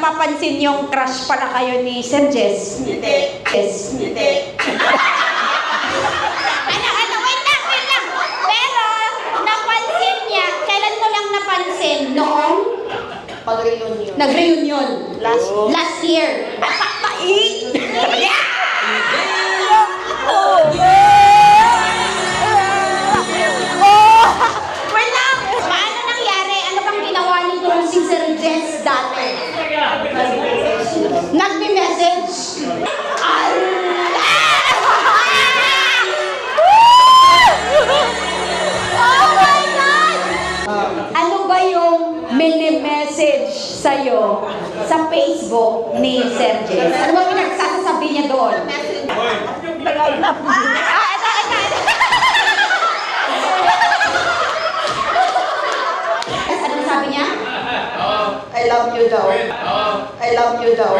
napapansin yung crush pala kayo ni Sir Jess? Hindi. Yes. Hindi. Wait lang. Pero, napansin niya, kailan mo lang napansin? Noong? Pag-reunion. Nag-reunion. Last year. Yeah! Wait lang! Paano nangyari? Ano bang ginawa nito si Sir Jess dati? Nagme-message? Oh my God! Ano ba yung mini-message sa'yo sa Facebook ni Sir Jess? Ano ba pinagsasasabi niya doon? Anong sabi niya? I love you daw. I love you daw.